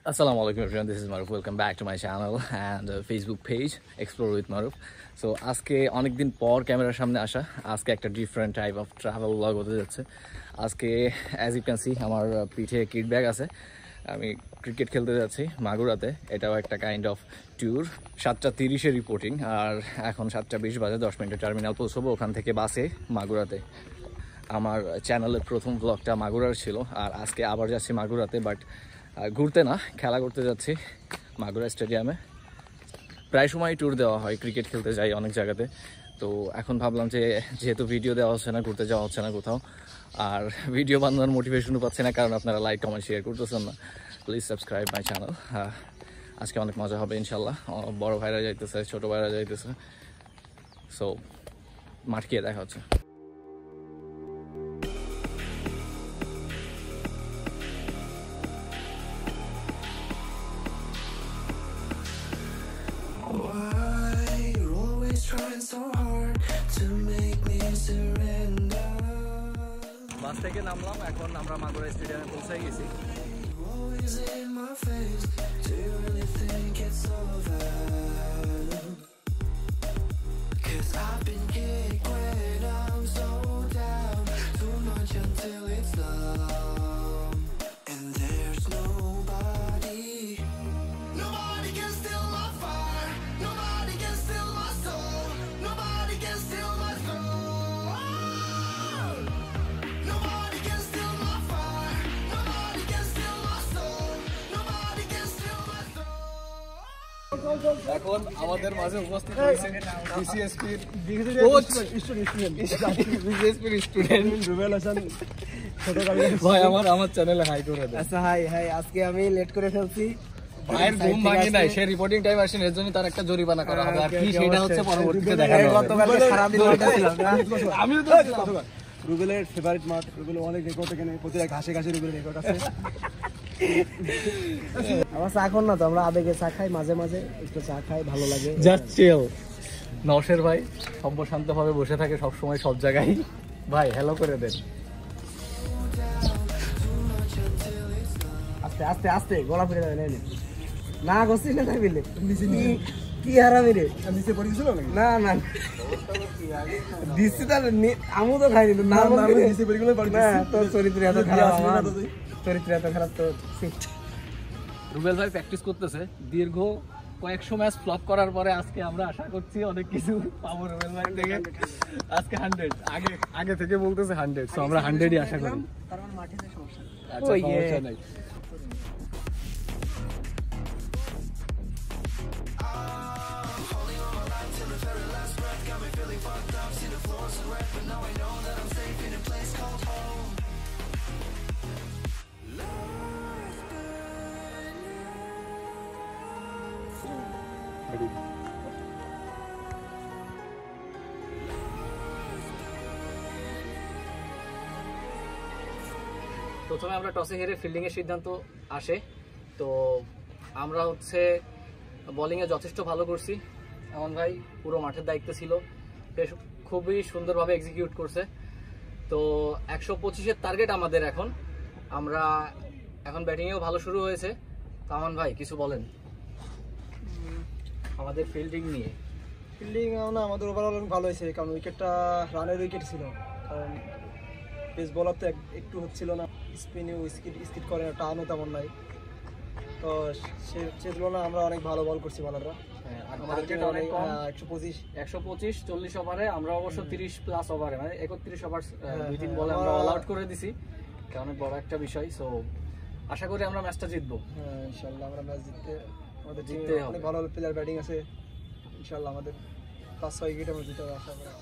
Assalamu alaikum everyone, this is Maruf. Welcome back to my channel and Facebook page Explore with Maruf. So আজকে অনেকদিন পর ক্যামেরার সামনে আসা, আজকে একটা different type of travel blog হতে যাচ্ছে। আজকে অ্যাজ ইউ ক্যান সি আমার পিঠে কিট ব্যাগ আছে, আমি ক্রিকেট খেলতে যাচ্ছি মাগুরাতে। এটাও একটা কাইন্ড অফ ট্যুর। 7:30-এ রিপোর্টিং, আর এখন 7:20 বাজে, 10 মিনিটে টার্মিনাল পৌঁছবো, ওখান থেকে বাসে মাগুরাতে। আমার চ্যানেলের প্রথম ব্লগটা মাগুরার ছিল, আর আজকে আবার যাচ্ছি মাগুরাতে, বাট ঘুরতে না, খেলা করতে যাচ্ছি মাগুরা স্টেডিয়ামে। প্রায় সময় ট্যুর দেওয়া হয়, ক্রিকেট খেলতে যাই অনেক জায়গাতে। তো এখন ভাবলাম যে যেহেতু ভিডিও দেওয়া হচ্ছে না, ঘুরতে যাওয়া হচ্ছে না কোথাও, আর ভিডিও বানানোর মোটিভেশনও পাচ্ছে না, কারণ আপনারা লাইক কমেন্ট শেয়ার করতেছেন না। Please subscribe my channel. আজকে অনেক মজা হবে ইনশাল্লাহ। বড় ভাইরা যাইতেছে, ছোটো ভাইরা যাইতেছে। সো মাঠ গিয়ে দেখা হচ্ছে। বাস থেকে নামলাম, এখন আমরা মাগুরা স্টেডিয়ামে পৌঁছে গেছি। এখন আমাদের মাঝে উপস্থিত হয়েছে বিসিএসপির কোচ, বিসিএসপির স্টুডেন্ট রুবেল হাসান। ভাই আমার চ্যানেলে হাই করে দেন। আচ্ছা হাই, আজকে আমি লেট করে ফেলছি। ভাইয়ের ঘুম ভাঙি নাই, সে রিপোর্টিং টাইম আসেন, এর জন্য তার একটা জরিমানা করা হবে। আর কি সেটা হচ্ছে পরবর্তীতে দেখানো হবে। গতকাল সারা দিন ছিলাম না, আমিও তো রুবেলের ফেভারিট মাঠ। রুবেল অনেক রেকর্ড, এখানে প্রতিটা ঘাসে ঘাসে রুবেলের রেকর্ড আছে। আমার চা এখন না তো, আমরা আবেগে চা খাই, মাঝে মাঝে একটু চা খাই, ভালো লাগে। Just chill. নওশের ভাই শান্তভাবে বসে থাকে সব সময়, সব জায়গায়। ভাই হ্যালো করে দেন। আস্তে আস্তে আস্তে, গলা ফিরে যাবে না, গছি না তাই বিলে কি হারামি রে, নিচে পড়ে গেছিল না না দিচ্ছি, তার আমু তো খাইনি না, নিচে পড়ে গেলে না। তোর চরিত্র এত খারাপ, চরিত্র এত খারাপ তো। রুবেল ভাই প্র্যাকটিস করতেছে, দীর্ঘ কয়েকশো ম্যাচ ফ্লপ করার পরে আজকে আমরা আশা করছি অনেক কিছু পাবো রুবেল ভাই থেকে। আজকে 100, আগে থেকে বলতেছে 100, সো আমরা 100ই আশা করি। তার মানে মাঠে সমস্যা, আচ্ছা সমস্যা নাই। প্রথমে আমরা টসে হেরে ফিল্ডিং এর সিদ্ধান্ত আসে, তো আমরা বোলিং এ যথেষ্ট ভালো করছি। এমন ভাই পুরো মাঠের দায়িত্ব ছিল, বেশ খুবই সুন্দরভাবে এক্সিকিউট করছে। তো 125-এর টার্গেট আমাদের এখন। আমরা এখন ব্যাটিংয়েও ভালো শুরু হয়েছে। তামান ভাই কিছু বলেন আমাদের ফিল্ডিং নিয়ে। ফিল্ডিং না, আমাদের ওভারঅল ভালো হয়েছে, কারণ উইকেটটা রানের উইকেট ছিল। কারণ পেস বলার তো একটু হচ্ছিল না, স্পিনেও স্কিট করে, টানও তেমন নাই। তো সে তুলনায় আমরা অনেক ভালো বল করছি বলাররা। 125 40 ওভারে, আমরা অবশ্য 30+ ওভারে, মানে 31 ওভার 2-3 বলে আমরা অল আউট করে দিছি। অনেক বড় একটা বিষয়। সো আশা করি আমরা ম্যাচটা জিতবো। হ্যাঁ ইনশাআল্লাহ আমরা ম্যাচ আমাদের জিততে হবে। অনেক ভালো প্লেয়ার ব্যাটিং আছে, ইনশাআল্লাহ আমাদের 5-6 উইকেট আমরা জিতার আশা করি।